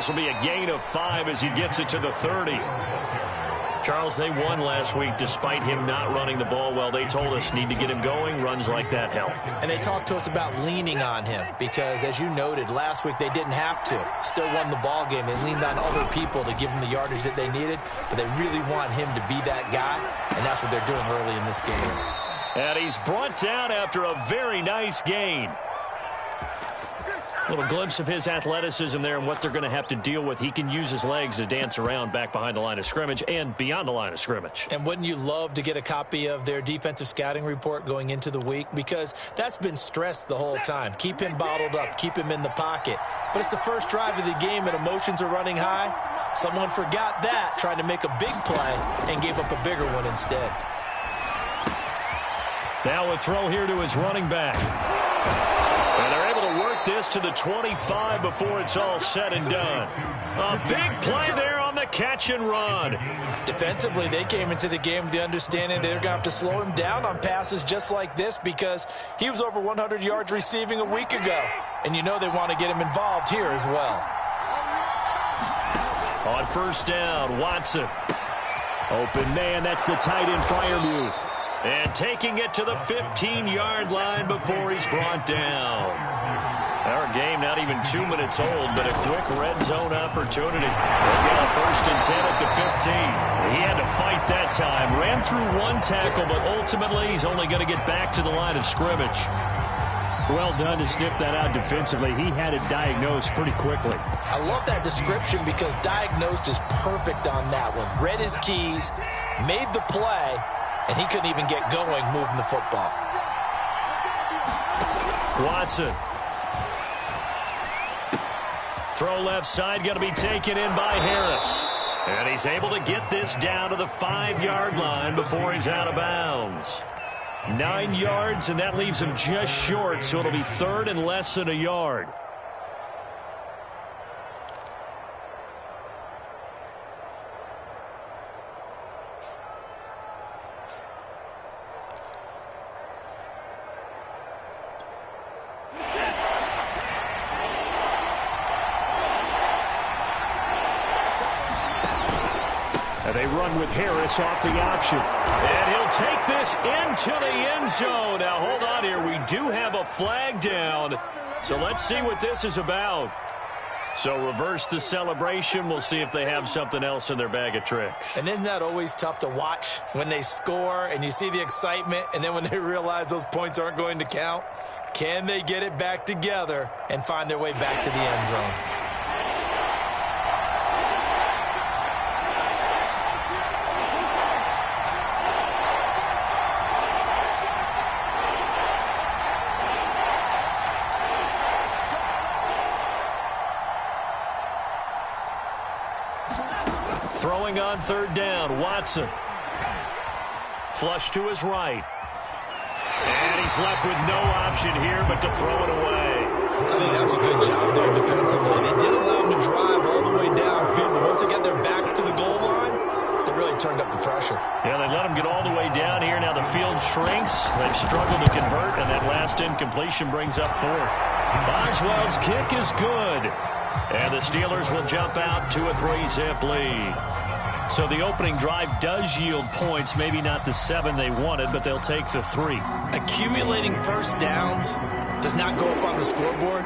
This will be a gain of 5 as he gets it to the 30. Charles, they won last week despite him not running the ball well. They told us need to get him going. Runs like that help. And they talked to us about leaning on him because, as you noted, last week they didn't have to. Still won the ball game. They leaned on other people to give them the yardage that they needed, but they really want him to be that guy, and that's what they're doing early in this game. And he's brought down after a very nice gain. Little glimpse of his athleticism there and what they're going to have to deal with. He can use his legs to dance around back behind the line of scrimmage and beyond the line of scrimmage. And wouldn't you love to get a copy of their defensive scouting report going into the week? Because that's been stressed the whole time. Keep him bottled up. Keep him in the pocket. But it's the first drive of the game and emotions are running high. Someone forgot that, trying to make a big play, and gave up a bigger one instead. Now a throw here to his running back. And they're able to work this to the 25 before it's all said and done. A big play there on the catch and run. Defensively, they came into the game with the understanding they're going to have to slow him down on passes just like this because he was over 100 yards receiving a week ago. And you know they want to get him involved here as well. On first down, Watson. Open man, that's the tight end Freiermuth. And taking it to the 15-yard line before he's brought down. Our game not even 2 minutes old, but a quick red zone opportunity. They'll get a 1st and 10 at the 15. He had to fight that time. Ran through one tackle, but ultimately he's only going to get back to the line of scrimmage. Well done to sniff that out defensively. He had it diagnosed pretty quickly. I love that description because diagnosed is perfect on that one. Read his keys, made the play, and he couldn't even get going moving the football. Watson. Throw left side, going to be taken in by Harris. And he's able to get this down to the 5-yard line before he's out of bounds. 9 yards, and that leaves him just short, so it'll be 3rd and less than a yard. They run with Harris off the option. And he'll take this into the end zone. Now, hold on here. We do have a flag down. So let's see what this is about. So reverse the celebration. We'll see if they have something else in their bag of tricks. And isn't that always tough to watch when they score and you see the excitement and then when they realize those points aren't going to count? Can they get it back together and find their way back to the end zone? Throwing on 3rd down, Watson. Flush to his right. And he's left with no option here but to throw it away. I think that was a good job there defensively. They did allow him to drive all the way downfield, but once they got their backs to the goal line, they really turned up the pressure. Yeah, they let him get all the way down here. Now the field shrinks. They've struggled to convert, and that last incompletion brings up 4th. Boswell's kick is good. And the Steelers will jump out to a 3-zip lead. So the opening drive does yield points, maybe not the 7 they wanted, but they'll take the 3. Accumulating first downs does not go up on the scoreboard,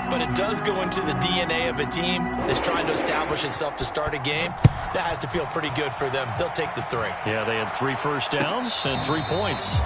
but it does go into the DNA of a team that's trying to establish itself to start a game. That has to feel pretty good for them. They'll take the 3. Yeah, they had 3 first downs and 3 points.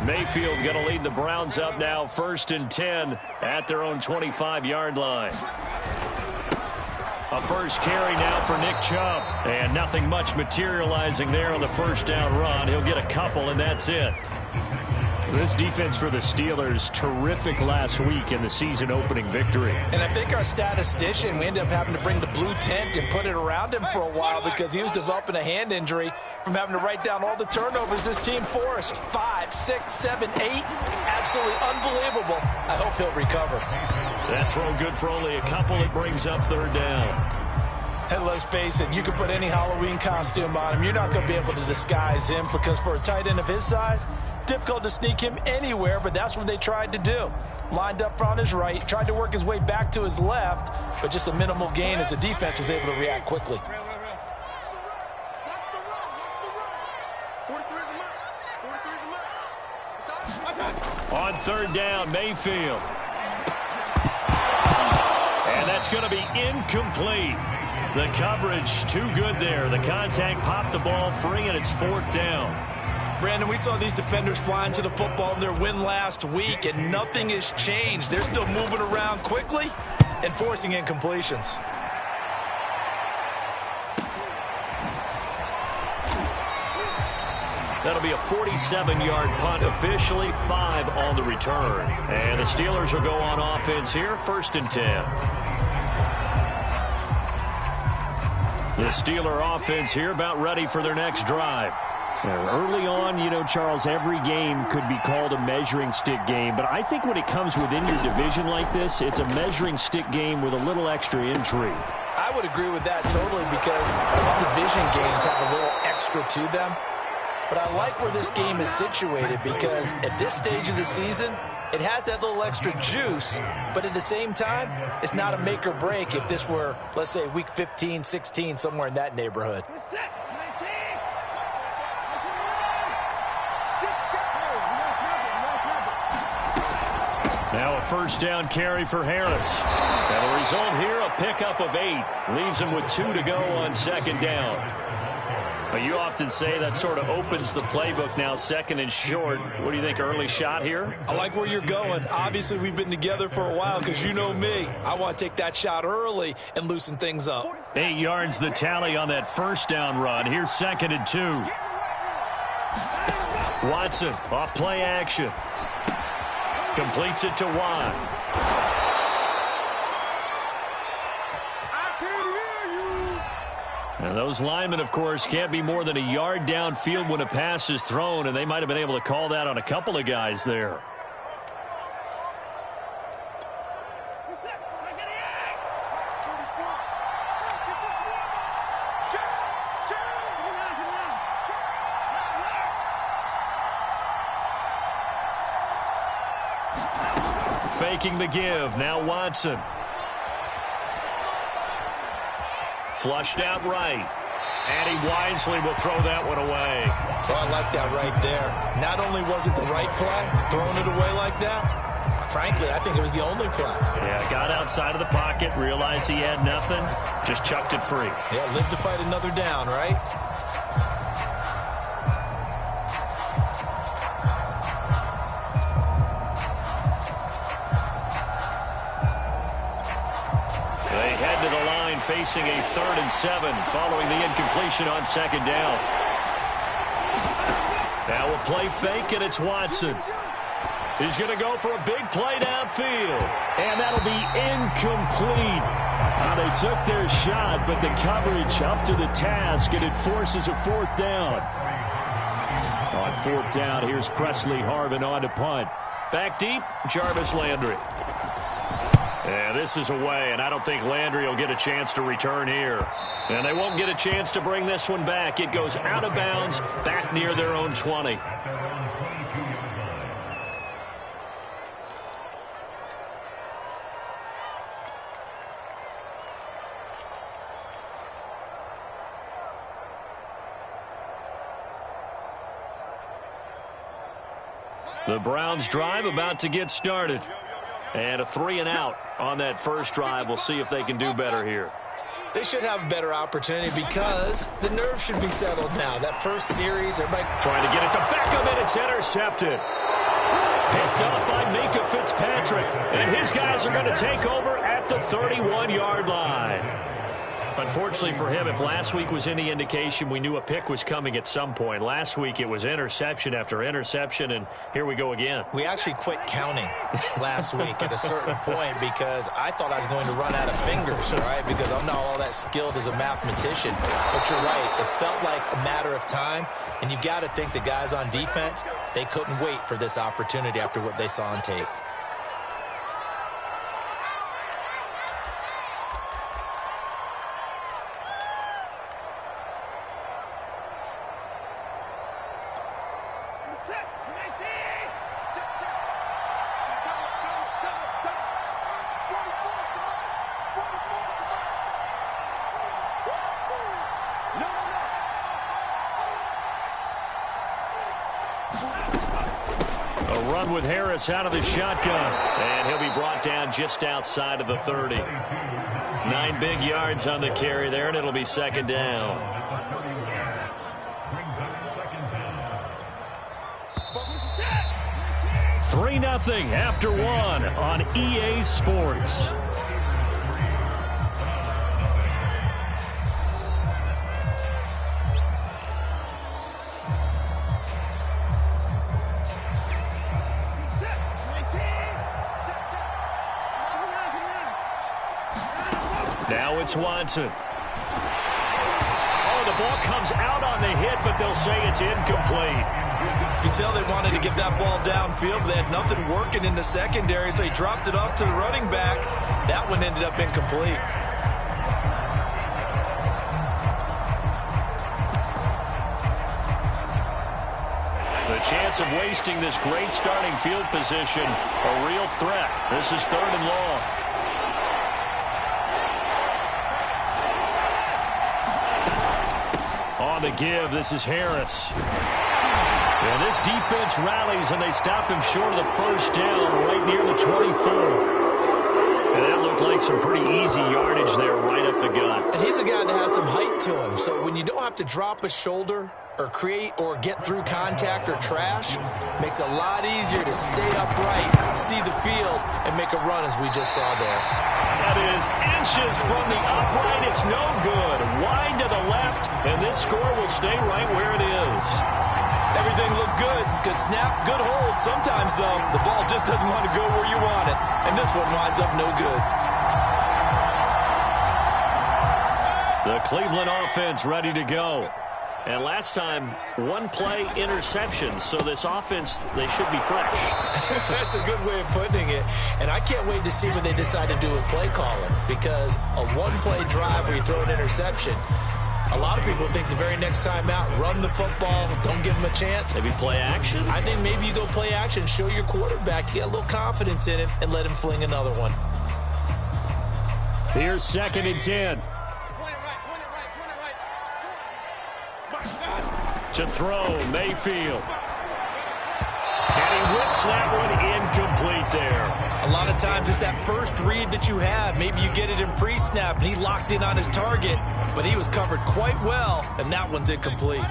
Mayfield going to lead the Browns up now, 1st and 10 at their own 25-yard line. A first carry now for Nick Chubb. And nothing much materializing there on the first down run. He'll get a couple, and that's it. This defense for the Steelers, terrific last week in the season opening victory. And I think our statistician, we ended up having to bring the blue tent and put it around him for a while because he was developing a hand injury from having to write down all the turnovers this team forced. 5, 6, 7, 8. Absolutely unbelievable. I hope he'll recover. That throw good for only a couple. It brings up third down. And let's face it, you can put any Halloween costume on him. You're not going to be able to disguise him because for a tight end of his size, difficult to sneak him anywhere, but that's what they tried to do. Lined up on his right, tried to work his way back to his left, but just a minimal gain as the defense was able to react quickly. On third down, Mayfield. And that's going to be incomplete. The coverage too good there. The contact popped the ball free, and it's fourth down. Brandon, we saw these defenders flying to the football in their win last week, and nothing has changed. They're still moving around quickly and forcing incompletions. That'll be a 47-yard punt, officially 5 on the return. And the Steelers will go on offense here, 1st and 10. The Steeler offense here about ready for their next drive. Early on, you know, Charles, every game could be called a measuring stick game. But I think when it comes within your division like this, it's a measuring stick game with a little extra intrigue. I would agree with that totally because all division games have a little extra to them. But I like where this game is situated because at this stage of the season, it has that little extra juice, but at the same time, it's not a make or break if this were, let's say, week 15, 16, somewhere in that neighborhood. Now a first down carry for Harris. And the result here, a pickup of 8. Leaves him with 2 to go on second down. But you often say that sort of opens the playbook now, 2nd and short. What do you think, early shot here? I like where you're going. Obviously, we've been together for a while because you know me. I want to take that shot early and loosen things up. 8 yards the tally on that first down run. Here's 2nd and 2. Watson off play action. Completes it to Watt. And those linemen, of course, can't be more than a yard downfield when a pass is thrown, and they might have been able to call that on a couple of guys there. Faking the give. Now Watson. Flushed out right. And he wisely will throw that one away. Oh, I like that right there. Not only was it the right play, throwing it away like that, frankly, I think it was the only play. Yeah, got outside of the pocket, realized he had nothing, just chucked it free. Yeah, live to fight another down, right? They head to the line facing a 3rd and 7 following the incompletion on second down. Now a play fake, and it's Watson. He's going to go for a big play downfield. And that'll be incomplete. They took their shot, but the coverage up to the task, and it forces a 4th down. On 4th down, here's Presley Harvin on to punt. Back deep, Jarvis Landry. Yeah, this is away, and I don't think Landry will get a chance to return here. And they won't get a chance to bring this one back. It goes out of bounds, back near their own 20. The Browns drive about to get started. And a 3 and out on that first drive. We'll see if they can do better here. They should have a better opportunity because the nerves should be settled now. That first series, everybody trying to get it to Beckham, and it's intercepted. Picked up by Minka Fitzpatrick. And his guys are going to take over at the 31-yard line. Unfortunately for him, if last week was any indication, we knew a pick was coming at some point. Last week it was interception after interception, and here we go again. We actually quit counting last week at a certain point because I thought I was going to run out of fingers, right? Because I'm not all that skilled as a mathematician. But you're right. It felt like a matter of time, and you got to think the guys on defense, they couldn't wait for this opportunity after what they saw on tape. With Harris out of the shotgun, and he'll be brought down just outside of the 30. 9 big yards on the carry there, and it'll be second down. Three 3-0 after one on EA Sports. Now it's Watson. Oh, the ball comes out on the hit, but they'll say it's incomplete. You can tell they wanted to get that ball downfield, but they had nothing working in the secondary, so he dropped it off to the running back. That one ended up incomplete. The chance of wasting this great starting field position, a real threat. This is 3rd and long. On the give, this is Harris. And this defense rallies, and they stop him short of the first down right near the 24. And that looked like some pretty easy yardage there right up the gut. And he's a guy that has some height to him, so when you don't have to drop a shoulder or create or get through contact or trash, makes it a lot easier to stay upright, see the field, and make a run as we just saw there. That is inches from the upright. It's no good. Wide to the left, and this score will stay right where it is. Everything looked good. Good snap, good hold. Sometimes, though, the ball just doesn't want to go where you want it, and this one winds up no good. The Cleveland offense ready to go. And last time, one play interception, so this offense, they should be fresh. That's a good way of putting it. And I can't wait to see what they decide to do with play calling, because a one-play drive where you throw an interception, a lot of people think the very next time out, run the football, don't give them a chance. Maybe play action? I think maybe you go play action, show your quarterback, get a little confidence in him, and let him fling another one. Here's 2nd and 10. To throw, Mayfield. And he whips that one incomplete there. A lot of times it's that first read that you have. Maybe you get it in pre-snap, and he locked in on his target, but he was covered quite well, and that one's incomplete.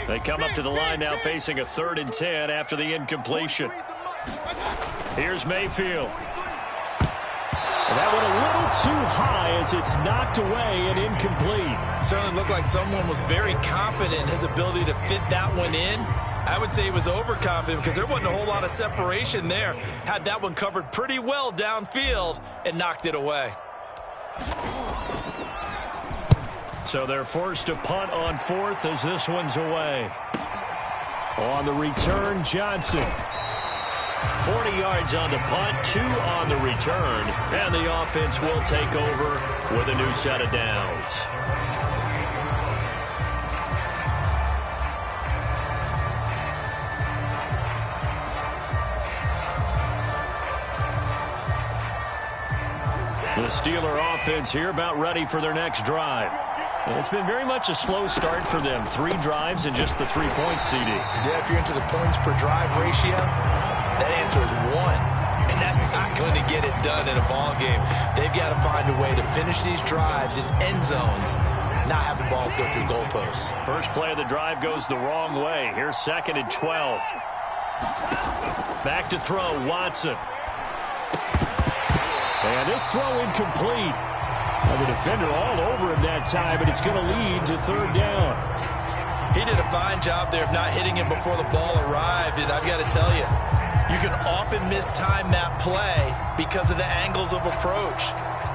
They come up to the line now facing a 3rd and 10 after the incompletion. Here's Mayfield. That one a little too high as it's knocked away and incomplete. Certainly looked like someone was very confident in his ability to fit that one in. I would say he was overconfident because there wasn't a whole lot of separation there. Had that one covered pretty well downfield and knocked it away. So they're forced to punt on 4th as this one's away. On the return, Johnson. 40 yards on the punt, 2 on the return, and the offense will take over with a new set of downs. The Steeler offense here about ready for their next drive. And it's been very much a slow start for them. 3 drives and just the 3 points, CD. Yeah, if you're into the points per drive ratio, that answer is 1. And that's not going to get it done in a ball game. They've got to find a way to finish these drives in end zones, not having balls go through goalposts. First play of the drive goes the wrong way. Here's 2nd and 12. Back to throw, Watson. And this throw incomplete. Well, the defender all over him that time, and it's going to lead to third down. He did a fine job there of not hitting him before the ball arrived, and I've got to tell you, you can often mistime that play because of the angles of approach.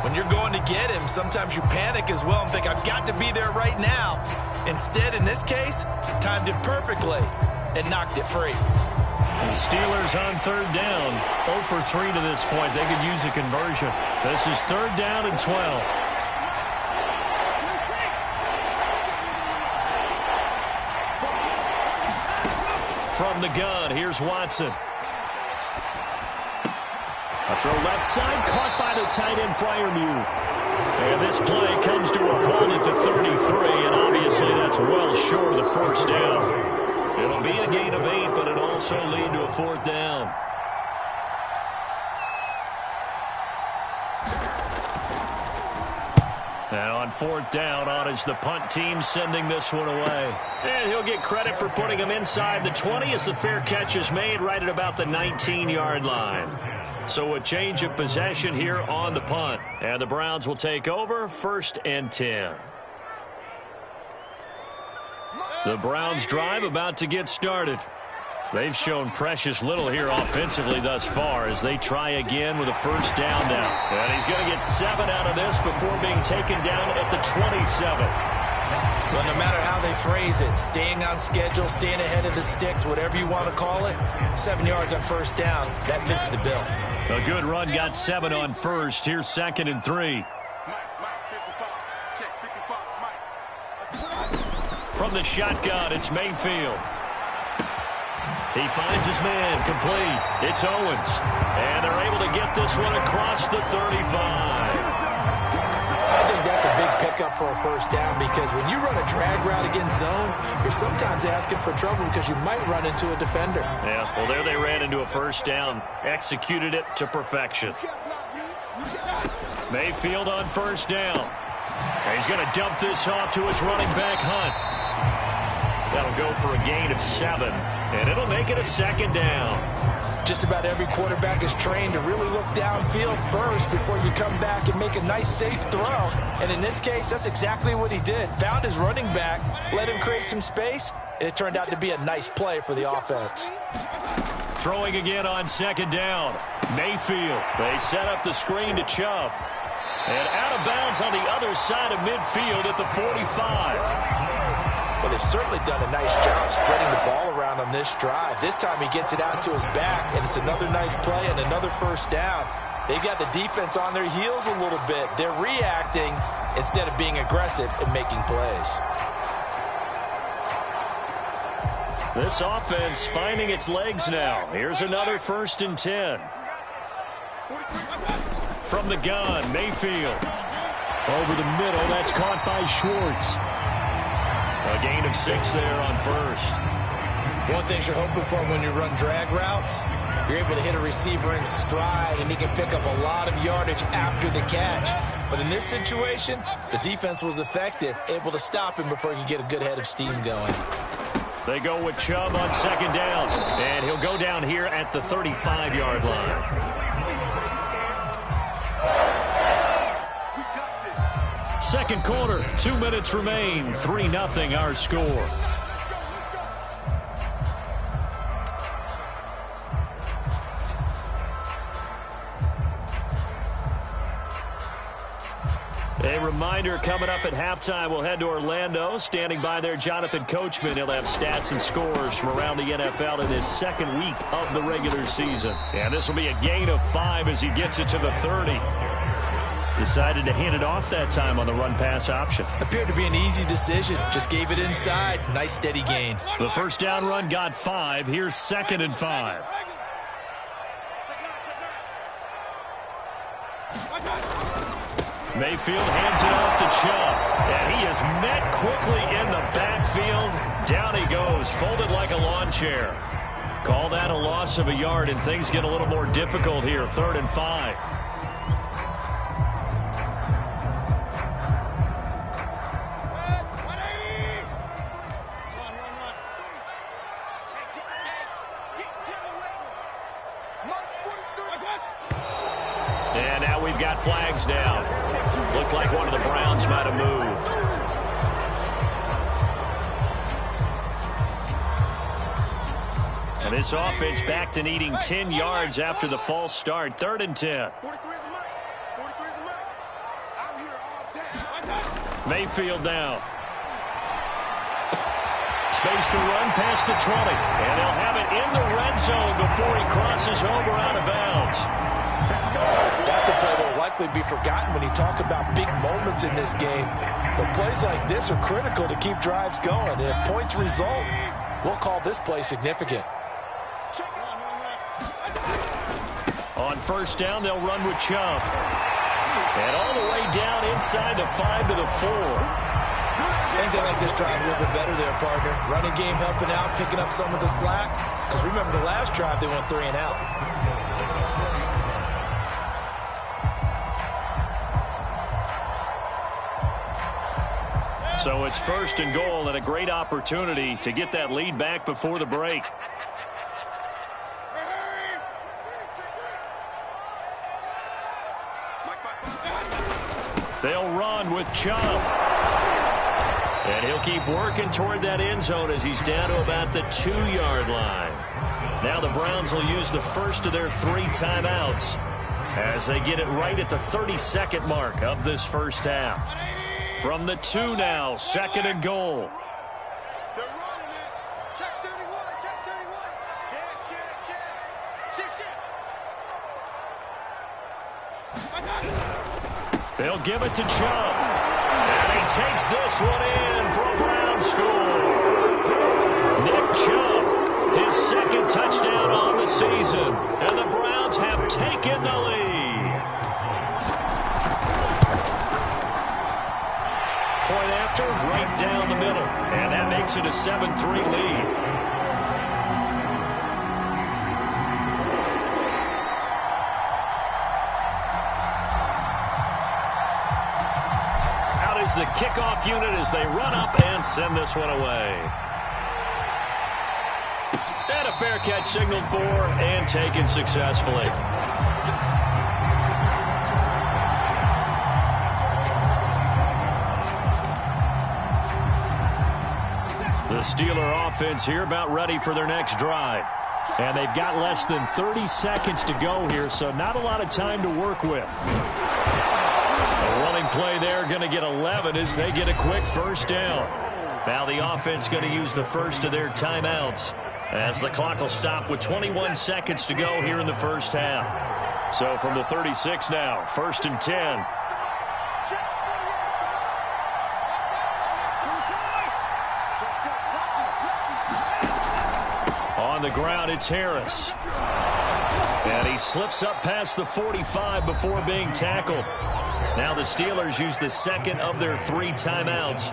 When you're going to get him, sometimes you panic as well and think, I've got to be there right now. Instead, in this case, timed it perfectly and knocked it free. The Steelers on third down. 0 for 3 to this point. They could use a conversion. This is third down and 12. From the gun, here's Watson. A throw left side, caught by the tight end, Freiermuth. And this play comes to a halt at the 33, and obviously that's well short of the first down. It'll be a gain of 8, but it'll also lead to a fourth down. And on fourth down, on is the punt team sending this one away. And he'll get credit for putting him inside the 20 as the fair catch is made right at about the 19-yard line. So a change of possession here on the punt. And the Browns will take over, 1st and 10. The Browns drive about to get started. They've shown precious little here offensively thus far as they try again with a first down now. And he's going to get 7 out of this before being taken down at the 27. Well, no matter how they phrase it, staying on schedule, staying ahead of the sticks, whatever you want to call it, 7 yards on first down, that fits the bill. A good run got 7 on first. Here's 2nd and 3. From the shotgun, it's Mayfield. He finds his man, complete. It's Owens. And they're able to get this one across the 35. I think that's a big pickup for a first down because when you run a drag route against zone, you're sometimes asking for trouble because you might run into a defender. Yeah, well, there they ran into a first down. Executed it to perfection. Mayfield on first down. And he's going to dump this off to his running back, Hunt. That'll go for a gain of 7, and it'll make it a 2nd down. Just about every quarterback is trained to really look downfield first before you come back and make a nice, safe throw. And in this case, that's exactly what he did. Found his running back, let him create some space, and it turned out to be a nice play for the offense. Throwing again on 2nd down. Mayfield. They set up the screen to Chubb. And out of bounds on the other side of midfield at the 45. Well, they've certainly done a nice job spreading the ball around on this drive. This time he gets it out to his back, and it's another nice play and another first down. They've got the defense on their heels a little bit. They're reacting instead of being aggressive and making plays. This offense finding its legs now. Here's another 1st and 10. From the gun, Mayfield. Over the middle, that's caught by Schwartz. A gain of 6 there on first. One thing you're hoping for when you run drag routes, you're able to hit a receiver in stride, and he can pick up a lot of yardage after the catch. But in this situation, the defense was effective, able to stop him before he could get a good head of steam going. They go with Chubb on 2nd down, and he'll go down here at the 35-yard line. Second quarter, 2 minutes remain. 3-0 our score. A reminder coming up at halftime, we'll head to Orlando. Standing by there, Jonathan Coachman. He'll have stats and scores from around the NFL in his 2nd week of the regular season. And this will be a gain of 5 as he gets it to the 30. Decided to hand it off that time on the run-pass option. Appeared to be an easy decision. Just gave it inside. Nice, steady gain. The first down run got 5. Here's 2nd and 5. Mayfield hands it off to Chubb. And he is met quickly in the backfield. Down he goes, folded like a lawn chair. Call that a loss of a yard, and things get a little more difficult here. 3rd and 5. And now we've got flags down. Looked like one of the Browns might have moved. And this offense back to needing 10 yards after the false start. 3rd and 10. Mayfield now. Space to run past the 20. And they'll have it in the red zone before he crosses over out of bounds. That's a play that will likely be forgotten when you talk about big moments in this game. But plays like this are critical to keep drives going. And if points result, we'll call this play significant. On 1st down, they'll run with Chubb. And all the way down inside the 5 to the 4. I think they like this drive a little bit better there, partner. Running game helping out, picking up some of the slack. Because remember the last drive, they went 3 and out. So it's 1st and goal and a great opportunity to get that lead back before the break. They'll run with Chubb. And he'll keep working toward that end zone as he's down to about the 2-yard line. Now the Browns will use the first of their 3 timeouts as they get it right at the 32nd mark of this first half. From the 2 now, 2nd and goal. They'll give it to Chubb. And he takes this one in for a Brown score. Nick Chubb, his 2nd touchdown on the season. And the Browns have taken the lead. Point after, right down the middle. And that makes it a 7-3 lead. The kickoff unit as they run up and send this one away. And a fair catch signaled for and taken successfully. The Steeler offense here about ready for their next drive. And they've got less than 30 seconds to go here, so not a lot of time to work with. Running play there, going to get 11 as they get a quick 1st down. Now the offense going to use the first of their timeouts as the clock will stop with 21 seconds to go here in the first half. So from the 36 now, 1st and 10. On the ground, it's Harris. And he slips up past the 45 before being tackled. Now the Steelers use the 2nd of their 3 timeouts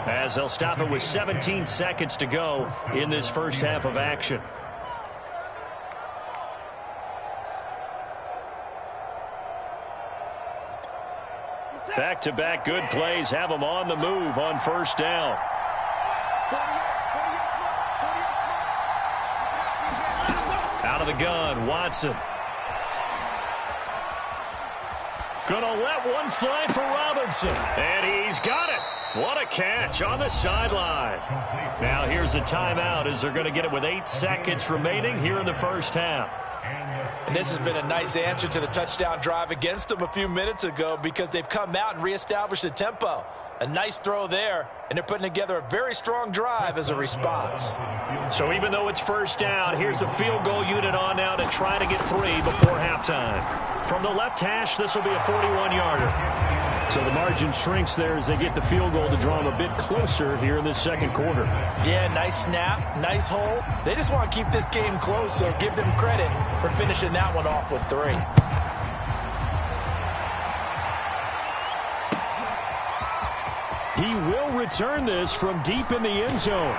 as they'll stop it with 17 seconds to go in this first half of action. Back-to-back good plays have them on the move on 1st down. Out of the gun, Watson. Gonna let one fly for Robinson. And he's got it. What a catch on the sideline. Now here's a timeout as they're going to get it with 8 seconds remaining here in the first half. And this has been a nice answer to the touchdown drive against them a few minutes ago because they've come out and reestablished the tempo. A nice throw there, and they're putting together a very strong drive as a response. So even though it's 1st down, here's the field goal unit on now to try to get 3 before halftime. From the left hash, this will be a 41-yarder. So the margin shrinks there as they get the field goal to draw them a bit closer here in this 2nd quarter. Yeah, nice snap, nice hold. They just want to keep this game close, so give them credit for finishing that one off with 3. He will return this from deep in the end zone.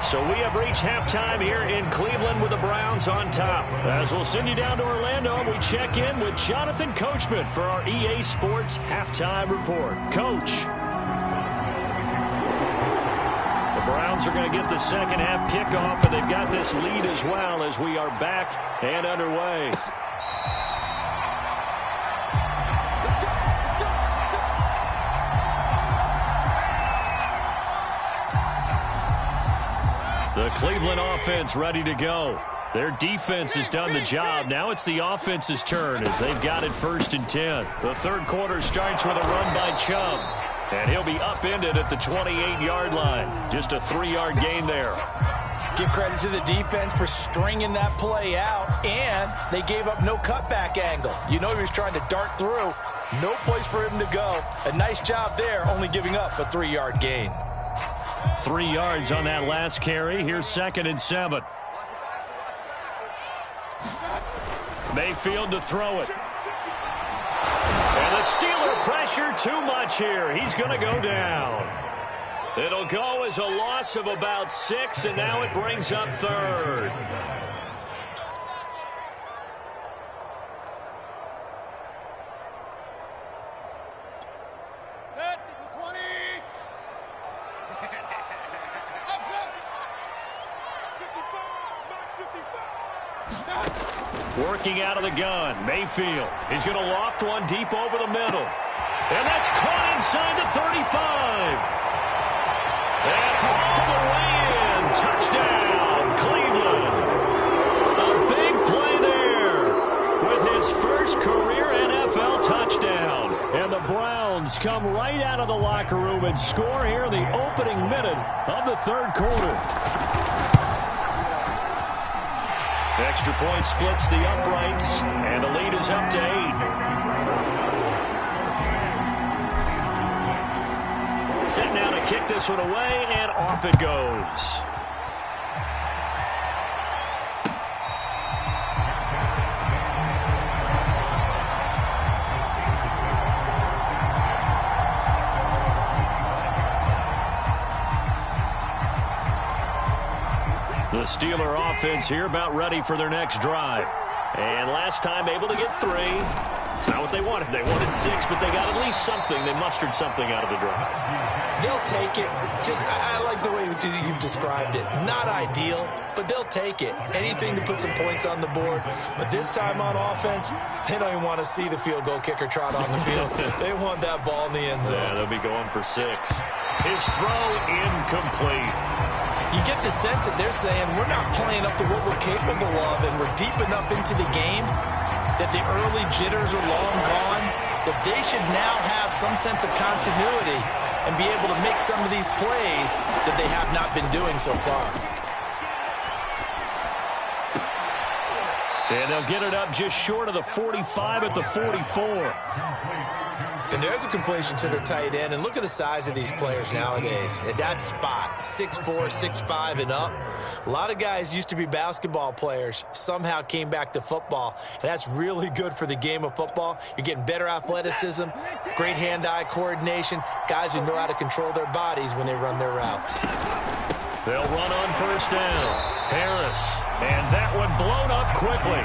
So we have reached halftime here in Cleveland with the Browns on top. As we'll send you down to Orlando, we check in with Jonathan Coachman for our EA Sports Halftime Report. Coach. The Browns are going to get the second half kickoff, and they've got this lead as well as we are back and underway. Cleveland offense ready to go. Their defense has done the job. Now it's the offense's turn as they've got it 1st and 10. The third quarter starts with a run by Chubb. And he'll be upended at the 28-yard line. Just a 3-yard gain there. Give credit to the defense for stringing that play out, and they gave up no cutback angle. You know he was trying to dart through. No place for him to go. A nice job there, only giving up a 3-yard gain. 3 yards on that last carry. Here's 2nd and 7. Mayfield to throw it. And the Steeler pressure too much here. He's going to go down. It'll go as a loss of about 6, and now it brings up 3rd. Working out of the gun, Mayfield. He's going to loft one deep over the middle. And that's caught inside the 35. And all the way in. Touchdown, Cleveland. A big play there with his first career NFL touchdown. And the Browns come right out of the locker room and score here in the opening minute of the third quarter. Extra point splits the uprights, and the lead is up to 8. Set now to kick this one away, and off it goes. The Steeler offense here about ready for their next drive. And last time able to get 3. It's not what they wanted. They wanted 6, but they got at least something. They mustered something out of the drive. They'll take it. I like the way you've described it. Not ideal, but they'll take it. Anything to put some points on the board. But this time on offense, they don't even want to see the field goal kicker trot on the field. They want that ball in the end zone. Yeah, they'll be going for 6. His throw incomplete. You get the sense that they're saying we're not playing up to what we're capable of, and we're deep enough into the game that the early jitters are long gone, that they should now have some sense of continuity and be able to make some of these plays that they have not been doing so far. And they'll get it up just short of the 45 at the 44. And there's a completion to the tight end. And look at the size of these players nowadays. At that spot, 6'4", 6'5", and up. A lot of guys used to be basketball players, somehow came back to football. And that's really good for the game of football. You're getting better athleticism, great hand-eye coordination, guys who know how to control their bodies when they run their routes. They'll run on first down. Harris. And that one blown up quickly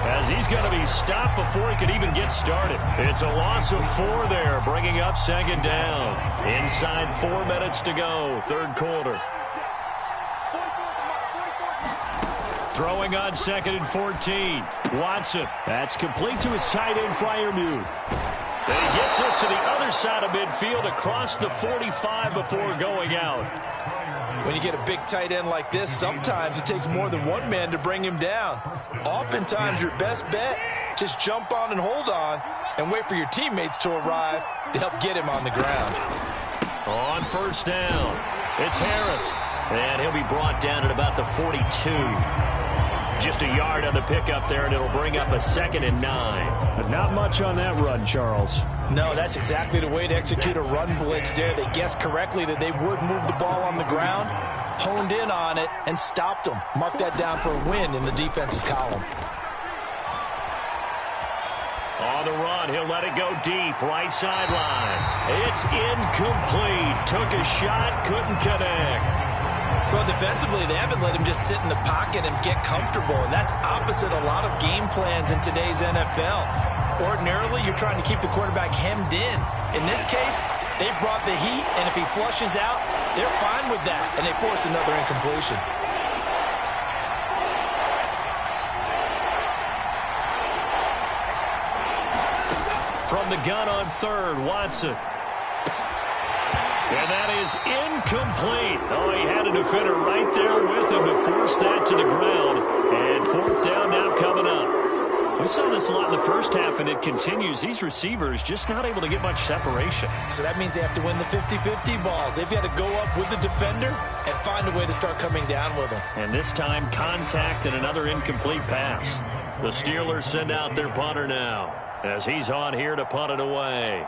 as he's going to be stopped before he could even get started. It's a loss of 4 there, bringing up 2nd down. Inside 4 minutes to go, third quarter. Throwing on 2nd and 14. Watson. That's complete to his tight end, Freiermuth. Then he gets us to the other side of midfield across the 45 before going out. When you get a big tight end like this, sometimes it takes more than one man to bring him down. Oftentimes, your best bet, just jump on and hold on and wait for your teammates to arrive to help get him on the ground. On first down, it's Harris. And he'll be brought down at about the 42. Just a yard on the pickup there, and it'll bring up a 2nd and 9. But not much on that run, Charles. No, that's exactly the way to execute a run blitz there. They guessed correctly that they would move the ball on the ground, honed in on it, and stopped them. Mark that down for a win in the defense's column. On the run, he'll let it go deep, right sideline. It's incomplete. Took a shot, couldn't connect. Well, defensively, they haven't let him just sit in the pocket and get comfortable, and that's opposite a lot of game plans in today's NFL. Ordinarily, you're trying to keep the quarterback hemmed in. In this case, they brought the heat, and if he flushes out, they're fine with that, and they force another incompletion. From the gun on third, Watson. And that is incomplete. Oh, he had a defender right there with him to force that to the ground. And fourth down now coming up. We saw this a lot in the first half, and it continues. These receivers just not able to get much separation. So that means they have to win the 50-50 balls. They've got to go up with the defender and find a way to start coming down with them. And this time, contact and another incomplete pass. The Steelers send out their punter now as he's on here to punt it away.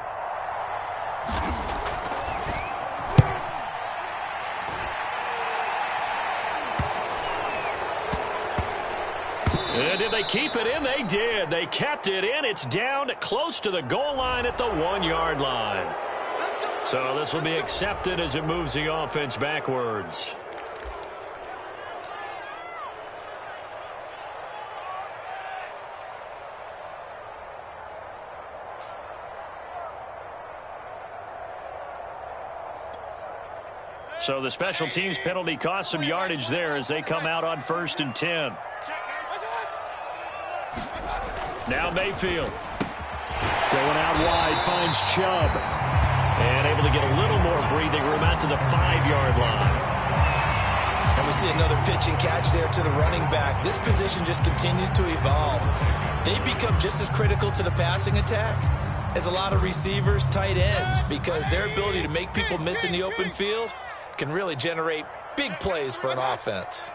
And did they keep it in? They did. They kept it in. It's down close to the goal line at the 1-yard line. So this will be accepted as it moves the offense backwards. So the special teams penalty cost some yardage there as they come out on 1st and 10. Now Mayfield. Going out wide, finds Chubb. And able to get a little more breathing room out to the 5-yard line. And we see another pitch and catch there to the running back. This position just continues to evolve. They become just as critical to the passing attack as a lot of receivers, tight ends, because their ability to make people miss in the open field can really generate big plays for an offense.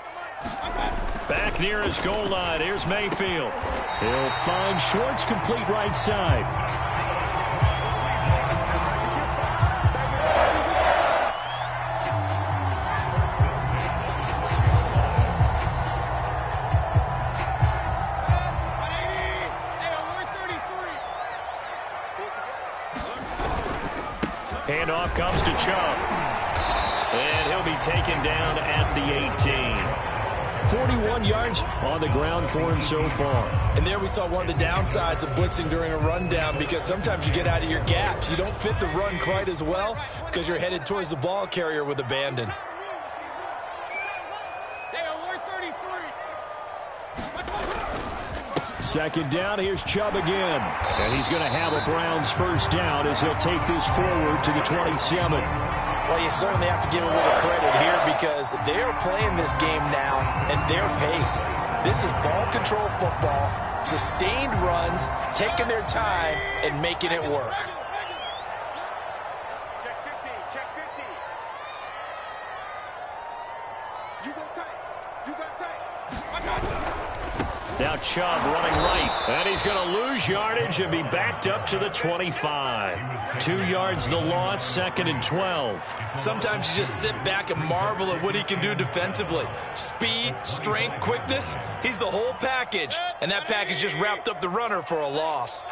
Back near his goal line. Here's Mayfield. He'll find Schwartz complete right side. Handoff comes to Chubb. And he'll be taken down at the 18. 41 yards on the ground for him so far. And there we saw one of the downsides of blitzing during a rundown, because sometimes you get out of your gaps. You don't fit the run quite as well because you're headed towards the ball carrier with abandon. Second down, here's Chubb again. And he's going to have a Browns first down as he'll take this forward to the 27. Well, you certainly have to give a little credit here because they are playing this game now at their pace. This is ball control football, sustained runs, taking their time and making it work. Check 15, check 15. You go tight. You got tight. I got you. Now Chubb running right, and he's going to lose yardage and be backed up to the 25. 2 yards the loss, 2nd and 12. Sometimes you just sit back and marvel at what he can do defensively. Speed, strength, quickness, he's the whole package. And that package just wrapped up the runner for a loss.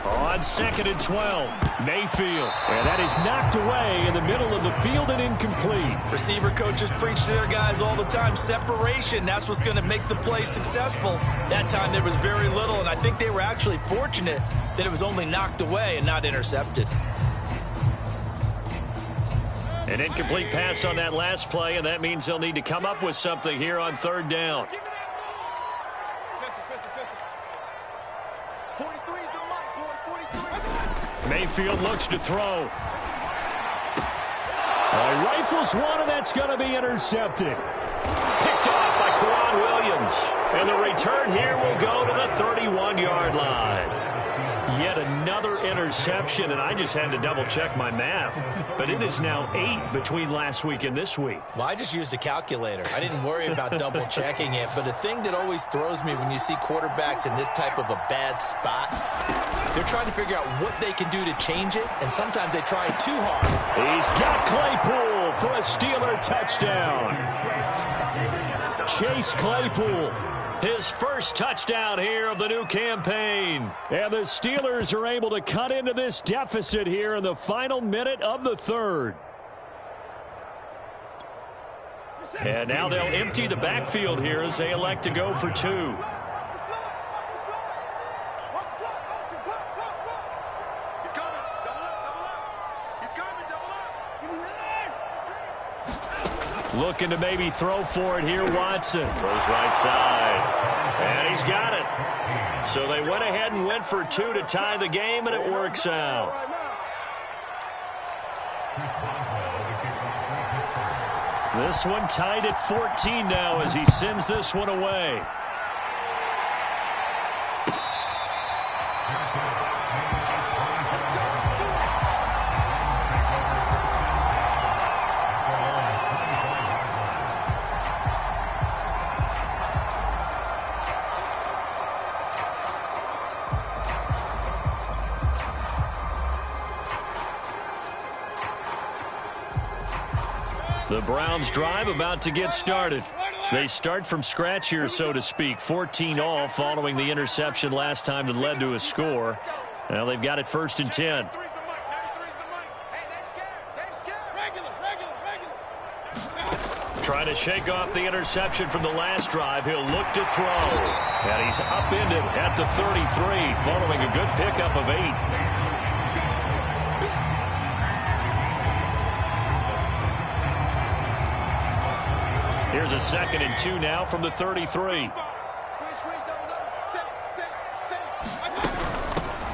On 2nd and 12, Mayfield. And that is knocked away in the middle of the field and incomplete. Receiver coaches preach to their guys all the time. Separation, that's what's going to make the play successful. That time there was very little, and I think they were actually fortunate that it was only knocked away and not intercepted. An incomplete pass on that last play, and that means they'll need to come up with something here on 3rd down. Mayfield looks to throw. Rifles one, and that's going to be intercepted. Picked off by Quran Williams. And the return here will go to the 31-yard line. Yet another interception, and I just had to double-check my math. But it is now 8 between last week and this week. Well, I just used a calculator. I didn't worry about double-checking it. But the thing that always throws me when you see quarterbacks in this type of a bad spot, they're trying to figure out what they can do to change it, and sometimes they try too hard. He's got Claypool for a Steeler touchdown. Chase Claypool. His first touchdown here of the new campaign. And the Steelers are able to cut into this deficit here in the final minute of the 3rd. And now they'll empty the backfield here as they elect to go for 2. Looking to maybe throw for it here, Watson. Goes right side. And he's got it. So they went ahead and went for 2 to tie the game, and it works out. This one tied at 14 now as he sends this one away. The Browns drive about to get started. They start from scratch here, so to speak. 14 all following the interception last time that led to a score. Now they've got it 1st and 10. Trying to shake off the interception from the last drive. He'll look to throw. And he's upended at the 33 following a good pickup of 8. Here's a 2nd and 2 now from the 33.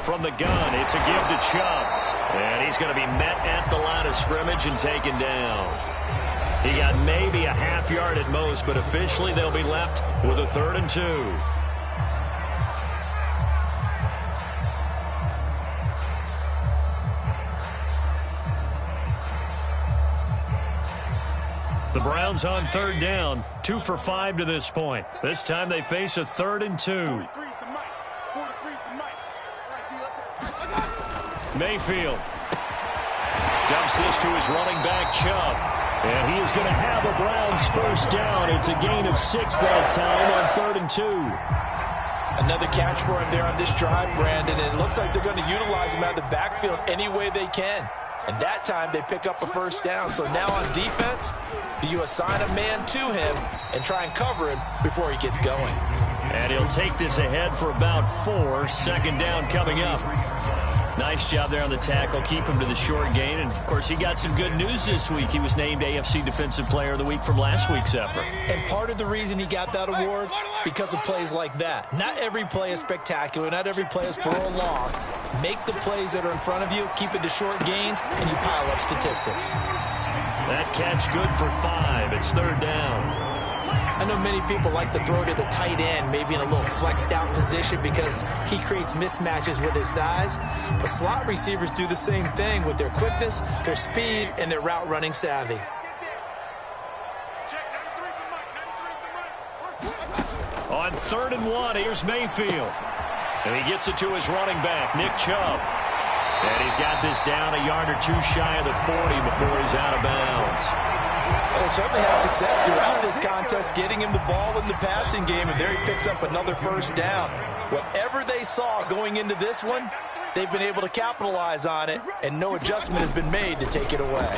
From the gun, it's a give to Chubb. And he's going to be met at the line of scrimmage and taken down. He got maybe a half yard at most, but officially they'll be left with a 3rd and 2. The Browns on 3rd down, 2 for 5 to this point. This time they face a 3rd and 2. Mayfield dumps this to his running back, Chubb. And he is going to have the Browns 1st down. It's a gain of 6 that time on 3rd and 2. Another catch for him there on this drive, Brandon. And it looks like they're going to utilize him out of the backfield any way they can. And that time they pick up a 1st down. So now on defense, do you assign a man to him and try and cover him before he gets going? And he'll take this ahead for about 4. 2nd down coming up. Nice job there on the tackle. Keep him to the short gain. And, of course, he got some good news this week. He was named AFC Defensive Player of the Week from last week's effort. And part of the reason he got that award, because of plays like that. Not every play is spectacular. Not every play is for a loss. Make the plays that are in front of you, keep it to short gains, and you pile up statistics. That catch good for 5. It's 3rd down. I know many people like to throw to the tight end, maybe in a little flexed out position because he creates mismatches with his size. But slot receivers do the same thing with their quickness, their speed, and their route running savvy. On 3rd and 1, here's Mayfield. And he gets it to his running back, Nick Chubb. And he's got this down a yard or 2 shy of the 40 before he's out of bounds. Well, certainly had success throughout this contest, getting him the ball in the passing game, and there he picks up another 1st down. Whatever they saw going into this one, they've been able to capitalize on it, and no adjustment has been made to take it away.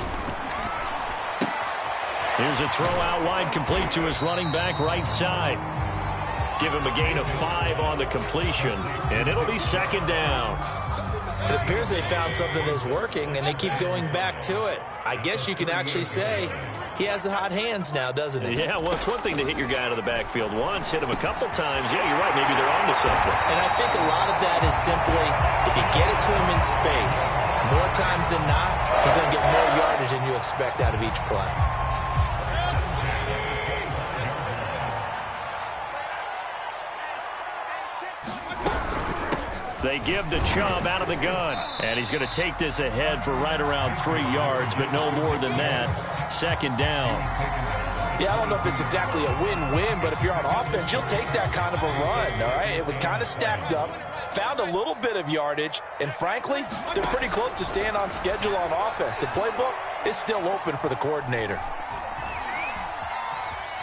Here's a throw out wide, complete to his running back right side. Give him a gain of 5 on the completion, and it'll be 2nd down. It appears they found something that's working, and they keep going back to it. I guess you can actually say he has the hot hands now, doesn't he? Yeah, well, it's one thing to hit your guy out of the backfield once, hit him a couple times. Yeah, you're right. Maybe they're on to something. And I think a lot of that is simply if you get it to him in space, more times than not, he's going to get more yardage than you expect out of each play. They give to Chubb out of the gun. And he's going to take this ahead for right around 3 yards, but no more than that. 2nd down. Yeah, I don't know if it's exactly a win-win, but if you're on offense, you'll take that kind of a run, all right? It was kind of stacked up, found a little bit of yardage, and frankly, they're pretty close to staying on schedule on offense. The playbook is still open for the coordinator.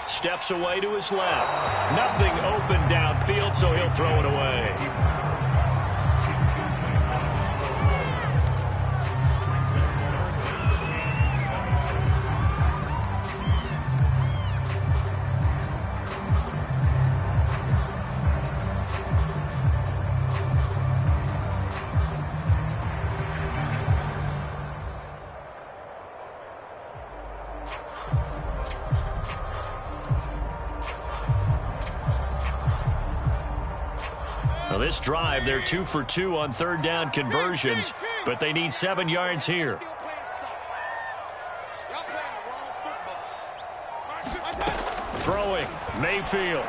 Steps away to his left. Nothing open downfield, so he'll throw it away. Now this drive, they're 2 for 2 on 3rd down conversions, but they need 7 yards here. Mayfield.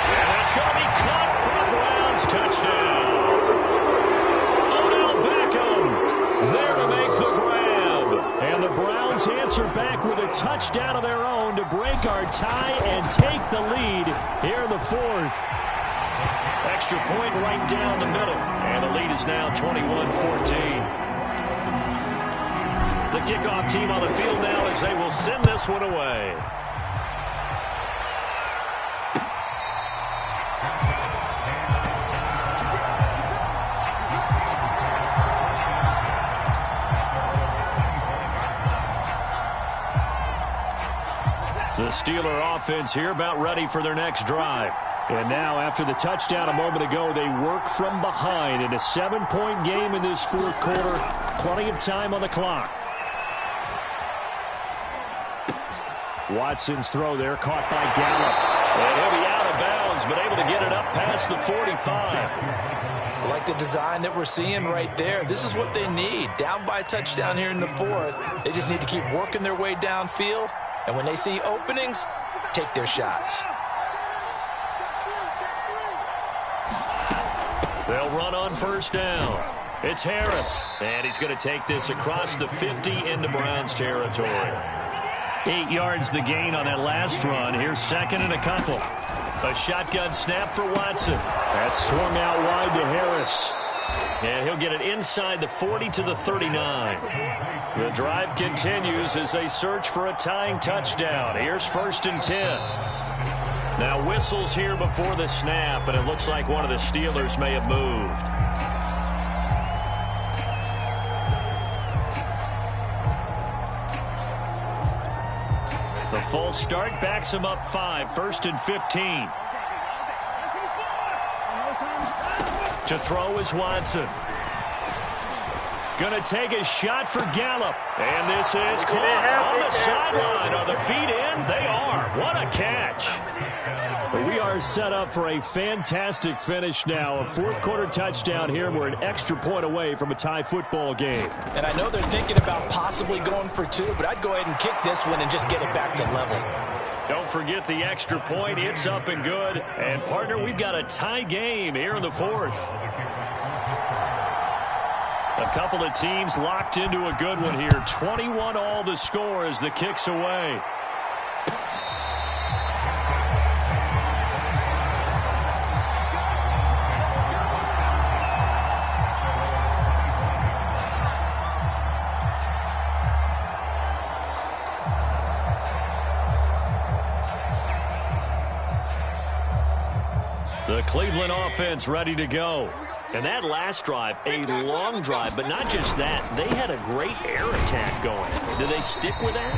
And that's going to be caught for the Browns. Touchdown. Odell Beckham there to make the grab. And the Browns answer back with a touchdown of their own to break our tie and take the lead here in the fourth. Extra point right down the middle. And the lead is now 21-14. The kickoff team on the field now as they will send this one away. The Steeler offense here about ready for their next drive. And now, after the touchdown a moment ago, they work from behind in a 7-point game in this fourth quarter. Plenty of time on the clock. Watson's throw there, caught by Gallup. And he'll be out of bounds, but able to get it up past the 45. Like the design that we're seeing right there. This is what they need. Down by a touchdown here in the fourth. They just need to keep working their way downfield. And when they see openings, take their shots. They'll run on first down. It's Harris. And he's going to take this across the 50 into Browns territory. 8 yards the gain on that last run. Here's second and a couple. A shotgun snap for Watson. That's swung out wide to Harris. And he'll get it inside the 40 to the 39. The drive continues as they search for a tying touchdown. Here's first and 10. Now whistles here before the snap, and it looks like one of the Steelers may have moved. The false start backs him up 5, first and 15. To throw is Watson. Going to take a shot for Gallup. And this is caught on the sideline. Are the feet in? They are. What a catch. We are set up for a fantastic finish now. A fourth quarter touchdown here. We're an extra point away from a tie football game. And I know they're thinking about possibly going for 2, but I'd go ahead and kick this one and just get it back to level. Don't forget the extra point. It's up and good. And, partner, we've got a tie game here in the fourth. A couple of teams locked into a good one here. 21-all the score as the kick's away. The Cleveland offense ready to go. And that last drive, a long drive, but not just that. They had a great air attack going. Do they stick with that?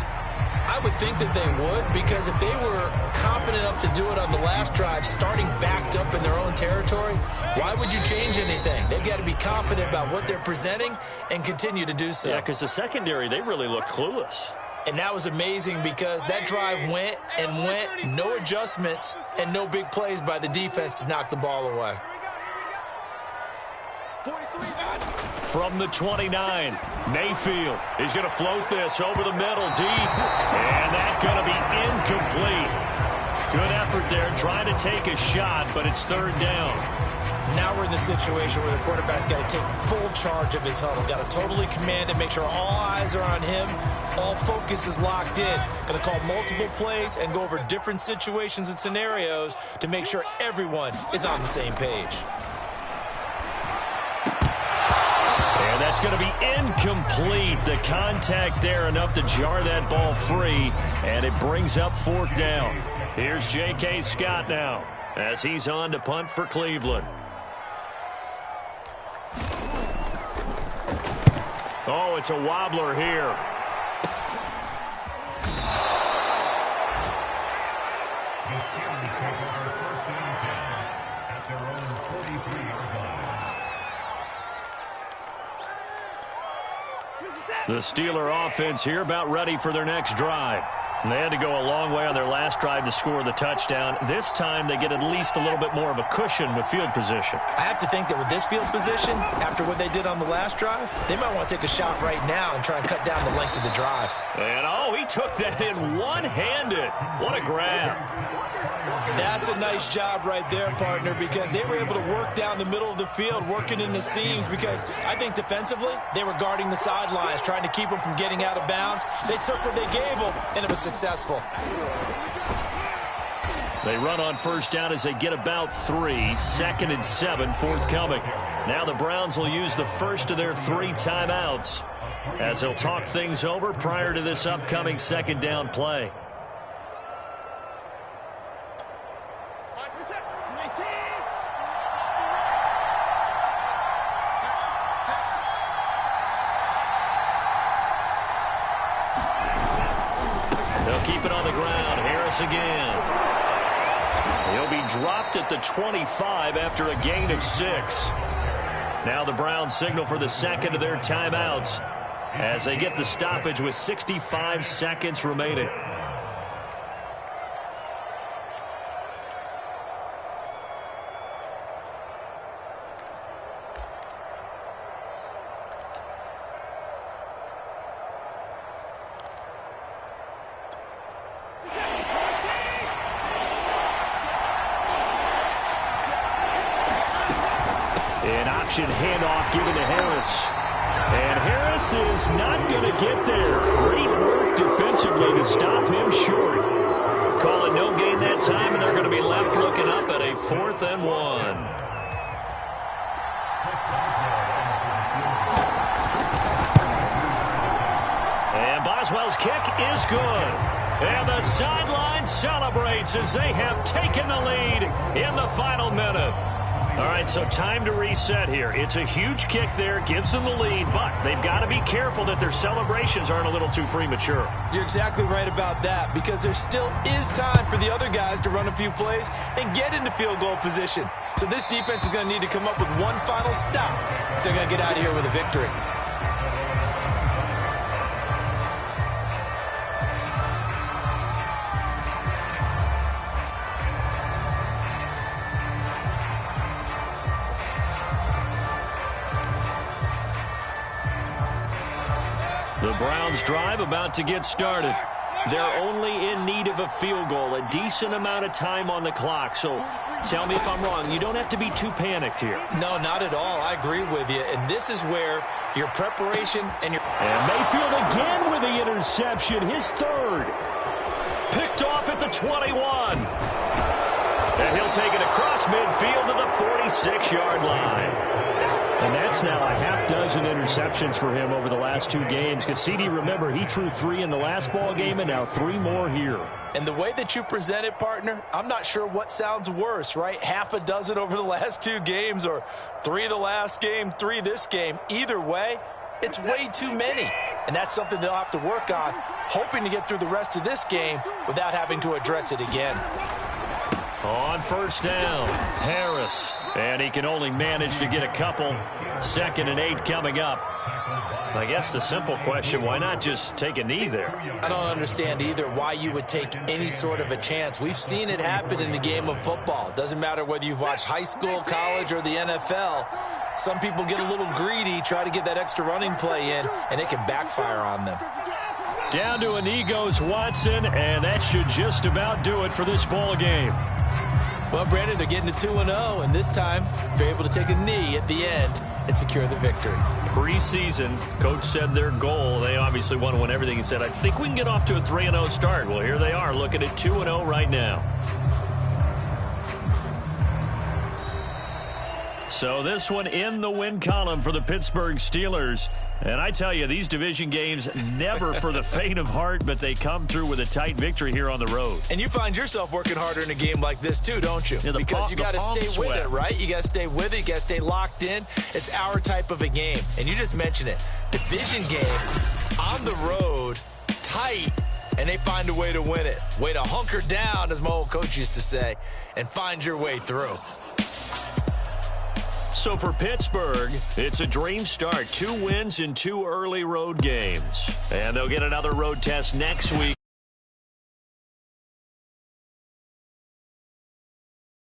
I would think that they would, because if they were confident enough to do it on the last drive, starting backed up in their own territory, why would you change anything? They've got to be confident about what they're presenting and continue to do so. Yeah, because the secondary, they really look clueless. And that was amazing because that drive went and went, no adjustments, and no big plays by the defense to knock the ball away. From the 29, Mayfield. He's going to float this over the middle deep. And that's going to be incomplete. Good effort there trying to take a shot, but it's third down. Now we're in the situation where the quarterback's got to take full charge of his huddle. Got to totally command it, make sure all eyes are on him. All focus is locked in. Going to call multiple plays and go over different situations and scenarios to make sure everyone is on the same page. And that's going to be incomplete. The contact there enough to jar that ball free, and it brings up fourth down. Here's J.K. Scott now as he's on to punt for Cleveland. Oh, it's a wobbler here. The Steeler offense here about ready for their next drive. They had to go a long way on their last drive to score the touchdown. This time they get at least a little bit more of a cushion with field position. I have to think that with this field position, after what they did on the last drive, they might want to take a shot right now and try and cut down the length of the drive. And, he took that in one-handed. What a grab. That's a nice job right there, partner, because they were able to work down the middle of the field, working in the seams, because I think defensively they were guarding the sidelines, trying to keep them from getting out of bounds. They took what they gave them, and it was successful. They run on first down as they get about 3. 2nd and 7 forthcoming. Now the Browns will use the first of their 3 timeouts as they'll talk things over prior to this upcoming second down play. They'll keep it on the ground. Harris again. He'll be dropped at the 25 after a gain of 6. Now the Browns signal for the second of their timeouts as they get the stoppage with 65 seconds remaining. An option handoff given to Harris. And Harris is not going to get there. Great work defensively to stop him short. Call it no gain that time, and they're going to be left looking up at a 4th and 1. And Boswell's kick is good. And the sideline celebrates as they have taken the lead in the final minute. All right, so time to reset here. It's a huge kick there, gives them the lead, but they've got to be careful that their celebrations aren't a little too premature. You're exactly right about that, because there still is time for the other guys to run a few plays and get into field goal position. So this defense is going to need to come up with one final stop if they're going to get out of here with a victory. The Browns drive about to get started. They're only in need of a field goal, a decent amount of time on the clock. So tell me if I'm wrong. You don't have to be too panicked here. No, not at all. I agree with you. And this is where your preparation and your... And Mayfield again with the interception, his 3rd. Picked off at the 21. And he'll take it across midfield to the 46-yard line. And that's now a half-dozen interceptions for him over the last 2 games. Because CD, remember, he threw 3 in the last ball game and now 3 more here. And the way that you present it, partner, I'm not sure what sounds worse, right? Half a dozen over the last 2 games, or 3 the last game, 3 this game. Either way, it's way too many. And that's something they'll have to work on, hoping to get through the rest of this game without having to address it again. On first down, Harris. And he can only manage to get a couple. 2nd and 8 coming up. I guess the simple question, why not just take a knee there? I don't understand either why you would take any sort of a chance. We've seen it happen in the game of football. Doesn't matter whether you've watched high school, college, or the NFL. Some people get a little greedy, try to get that extra running play in, and it can backfire on them. Down to a knee goes Watson, and that should just about do it for this ball game. Well, Brandon, they're getting to 2-0, and this time they're able to take a knee at the end and secure the victory. Preseason, coach said their goal, they obviously want to win everything. He said, I think we can get off to a 3-0 start. Well, here they are looking at 2-0 right now. So this one in the win column for the Pittsburgh Steelers. And I tell you, these division games never for the faint of heart, but they come through with a tight victory here on the road. And you find yourself working harder in a game like this too, don't you? Yeah, because you got to stay with it, right? You got to stay with it. You got to stay locked in. It's our type of a game. And you just mentioned it. Division game, on the road, tight, and they find a way to win it. Way to hunker down, as my old coach used to say, and find your way through. So for Pittsburgh, it's a dream start. 2 wins in 2 early road games. And they'll get another road test next week.